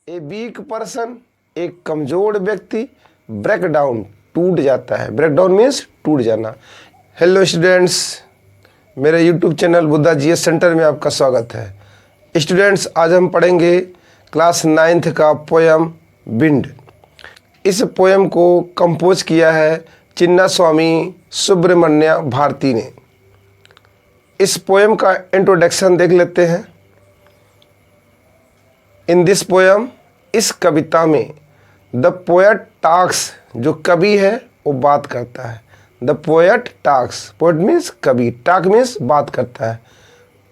A weak person, एक कमजोर व्यक्ति, ब्रेक डाउन, टूट जाता है। ब्रेक डाउन मीन्स टूट जाना। हेलो स्टूडेंट्स, मेरे YouTube channel Buddha GS centre में आपका स्वागत है। स्टूडेंट्स, आज हम पढ़ेंगे क्लास 9th का पोयम विंड। इस पोयम को कंपोज किया है चिन्नास्वामी सुब्रमण्य भारती ने। इस पोयम का इंट्रोडक्शन देख लेते हैं। इन दिस पोयम, इस कविता में द पोएट टॉक्स, जो कवि है वो बात करता है। The poet talks, poet means कवि, टॉक मीन्स बात करता है।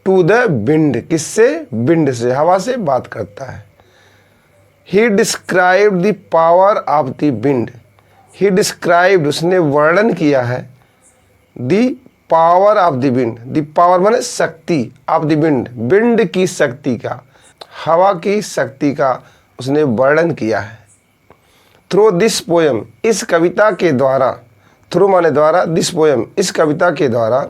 टू द विंड, किससे? विंड से, हवा से बात करता है। ही described the power of the wind. He described, उसने वर्णन किया है, the power of the wind. The power माने शक्ति, ऑफ द विंड, विंड की शक्ति का, हवा की शक्ति का उसने वर्णन किया है। थ्रू दिस पोयम, इस कविता के द्वारा, थ्रू माने द्वारा, दिस पोयम, इस कविता के द्वारा,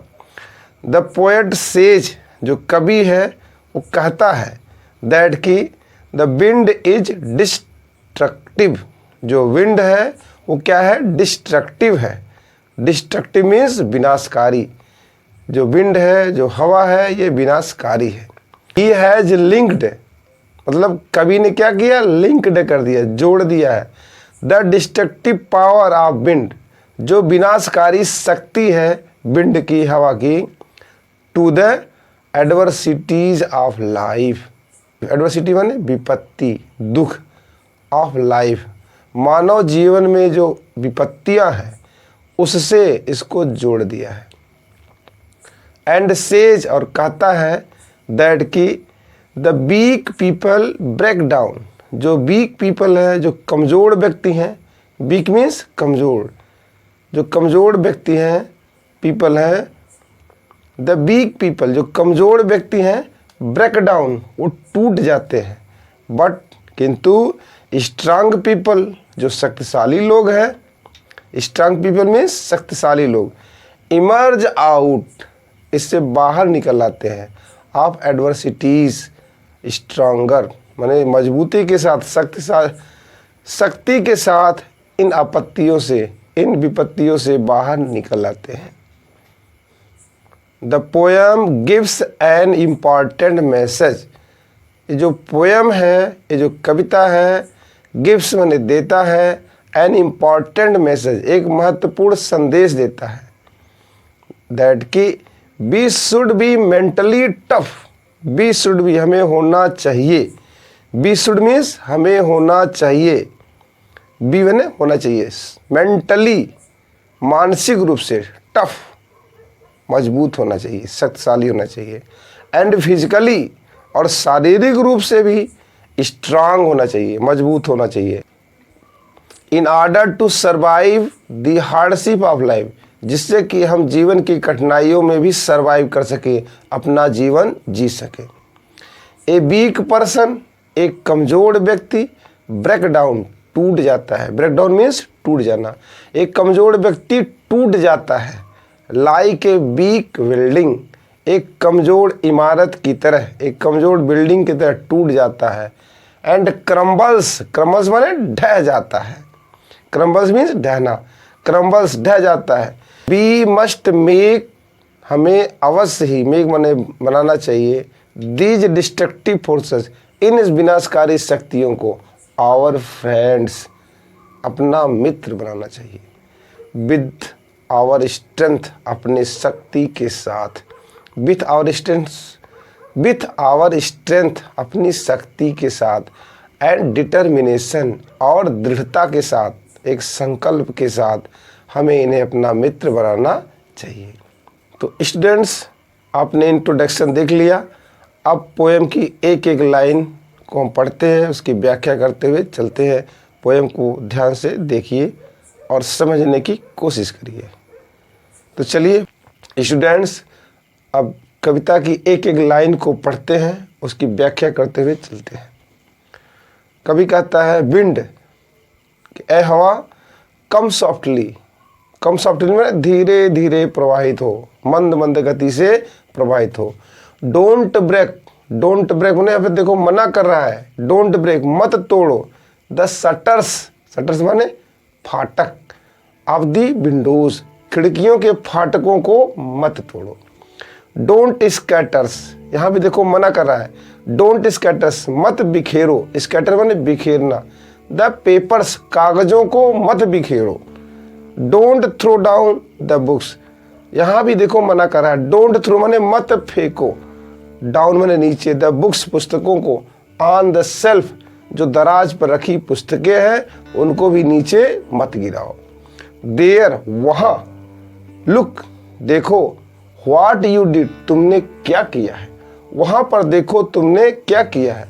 द पोएट सेज, जो कवि है वो कहता है, दैट कि द विंड इज डिस्ट्रक्टिव, जो विंड है वो क्या है? डिस्ट्रक्टिव है। डिस्ट्रक्टिव मीन्स विनाशकारी। जो विंड है, जो हवा है, ये विनाशकारी है। ही हैज लिंक्ड, मतलब कवि ने क्या किया? लिंक्ड कर दिया, जोड़ दिया है। The destructive power of wind, जो विनाशकारी शक्ति है विंड की, हवा की, to the adversities of life. Adversity माने विपत्ति, दुख, ऑफ लाइफ, मानव जीवन में जो विपत्तियां हैं उससे इसको जोड़ दिया है। एंड सेज, और कहता है, दैट कि the weak people break down, जो वीक पीपल है, जो कमज़ोर व्यक्ति हैं, वीक मीन्स कमज़ोर, जो कमज़ोर व्यक्ति हैं, पीपल हैं, द वीक पीपल, जो कमज़ोर व्यक्ति हैं, ब्रेक डाउन, वो टूट जाते हैं। बट किंतु स्ट्रांग पीपल, जो शक्तिशाली लोग हैं, स्ट्रांग पीपल मीन्स शक्तिशाली लोग, इमर्ज आउट, इससे बाहर निकल आते हैं, ऑफ एडवर्सिटीज़, स्ट्रॉन्गर माने मजबूती के साथ, शक्ति के साथ इन आपत्तियों से, इन विपत्तियों से बाहर निकल आते हैं। The poem gives an important message, ये जो पोएम है, ये जो कविता है, गिव्स माने देता है, एन इम्पॉर्टेंट मैसेज, एक महत्वपूर्ण संदेश देता है, दैट कि we should be mentally tough. We should be, हमें होना चाहिए। वी शुड मीन्स हमें होना चाहिए। बी माने होना चाहिए, मेंटली मानसिक रूप से, टफ मजबूत होना चाहिए, शक्तिशाली होना चाहिए। एंड फिजिकली, और शारीरिक रूप से भी स्ट्रांग होना चाहिए, मजबूत होना चाहिए। In order to survive the hardship of life, जिससे कि हम जीवन की कठिनाइयों में भी सर्वाइव कर सके, अपना जीवन जी सके। ए वीक पर्सन, एक कमज़ोर व्यक्ति, ब्रेक डाउन, टूट जाता है। ब्रेक डाउन मीन्स टूट जाना। एक कमज़ोर व्यक्ति टूट जाता है, लाइक ए वीक बिल्डिंग, एक कमज़ोर इमारत की तरह, एक कमज़ोर बिल्डिंग की तरह टूट जाता है। एंड क्रम्बल्स, क्रम्बल्स माने ढह जाता है, क्रम्बल्स मीन्स ढहना, क्रम्बल्स ढह जाता है। वी मस्ट मेक, हमें अवश्य ही, मेक माने बनाना चाहिए, दीज डिस्ट्रक्टिव फोर्सेस, इन विनाशकारी शक्तियों को, आवर फ्रेंड्स, अपना मित्र बनाना चाहिए। विद आवर स्ट्रेंथ, अपने शक्ति के साथ, with our strength, with our strength, अपनी शक्ति के साथ, एंड डिटर्मिनेशन, और दृढ़ता के साथ, एक संकल्प के साथ हमें इन्हें अपना मित्र बनाना चाहिए। तो स्टूडेंट्स, आपने इंट्रोडक्शन देख लिया। अब पोएम की एक एक लाइन को हम पढ़ते हैं, उसकी व्याख्या करते हुए चलते हैं। पोएम को ध्यान से देखिए और समझने की कोशिश करिए। तो चलिए स्टूडेंट्स, अब कविता की एक एक लाइन को पढ़ते हैं, उसकी व्याख्या करते हुए चलते हैं। कवि कहता है, विंड, ए हवा, कम सॉफ्टली, कम सॉफ्टली में धीरे धीरे प्रवाहित हो, मंद मंद गति से प्रवाहित हो। डोंट ब्रेक, डोंट ब्रेक मैंने यहाँ पे देखो मना कर रहा है, डोंट ब्रेक मत तोड़ो द शटर्स, शटर्स माने फाटक, ऑफ दी विंडोज, खिड़कियों के फाटकों को मत तोड़ो। डोंट स्कैटर्स, यहाँ भी देखो मना कर रहा है, डोंट स्कैटर्स मत बिखेरो, स्कैटर माने बिखेरना, द पेपर्स कागजों को मत बिखेरो। Don't throw down the books, यहाँ भी देखो मना कर रहा है, डोंट थ्रो माने मत फेंको, डाउन माने नीचे, द बुक्स पुस्तकों को, ऑन द सेल्फ जो दराज पर रखी पुस्तकें हैं उनको भी नीचे मत गिराओ। देयर वहाँ, लुक देखो, व्हाट यू डिड तुमने क्या किया है, वहाँ पर देखो तुमने क्या किया है।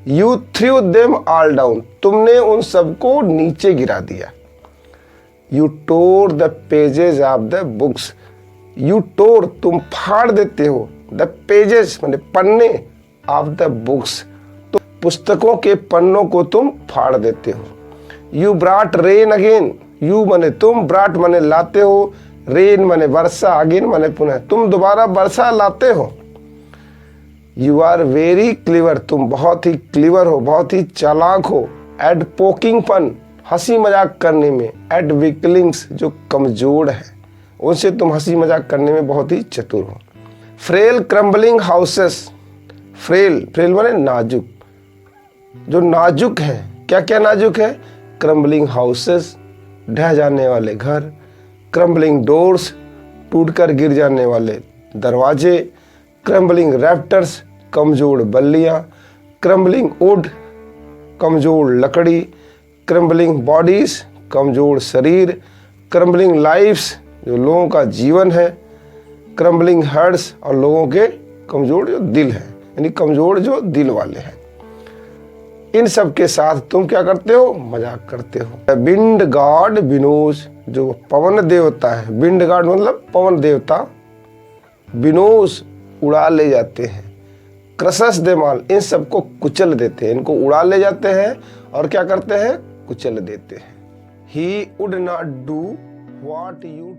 You threw them all down तुमने उन सबको नीचे गिरा दिया। You tore the pages of the books, you tore तुम फाड़ देते हो, द पेजेस माने पन्ने, ऑफ द बुक्स तो पुस्तकों के पन्नों को तुम फाड़ देते हो। यू ब्राट रेन अगेन, यू माने तुम, ब्राट माने लाते हो, रेन माने वर्षा, अगेन माने पुनः, तुम दोबारा वर्षा लाते हो। यू आर वेरी क्लीवर तुम बहुत ही क्लीवर हो, बहुत ही चालाक हो। एट पोकिंग फन हंसी मजाक करने में, एट वीकलिंग्स जो कमजोर है उनसे तुम हंसी मजाक करने में बहुत ही चतुर हो। Frail crumbling houses, frail, frail माने नाजुक, जो नाजुक है, क्या क्या नाजुक है, क्रम्बलिंग हाउसेस ढह जाने वाले घर, क्रम्बलिंग डोर्स टूटकर गिर जाने वाले दरवाजे, क्रम्बलिंग रैफ्टर्स कमजोर बल्लियाँ, क्रम्बलिंग वुड कमजोर लकड़ी, क्रम्बलिंग बॉडीज कमजोर शरीर, क्रम्बलिंग लाइफ्स जो लोगों का जीवन है, क्रम्बलिंग हार्ट्स और लोगों के कमजोर जो दिल है, यानी कमजोर जो दिल वाले हैं। इन सब के साथ तुम क्या करते हो, मजाक करते हो। विंड गॉड विनोज जो पवन देवता है, विंड गॉड मतलब पवन देवता, विनोज उड़ा ले जाते हैं, क्रसस देमाल इन सबको कुचल देते हैं, इनको उड़ा ले जाते हैं और क्या करते हैं, कुचल देते हैं। He would not do what you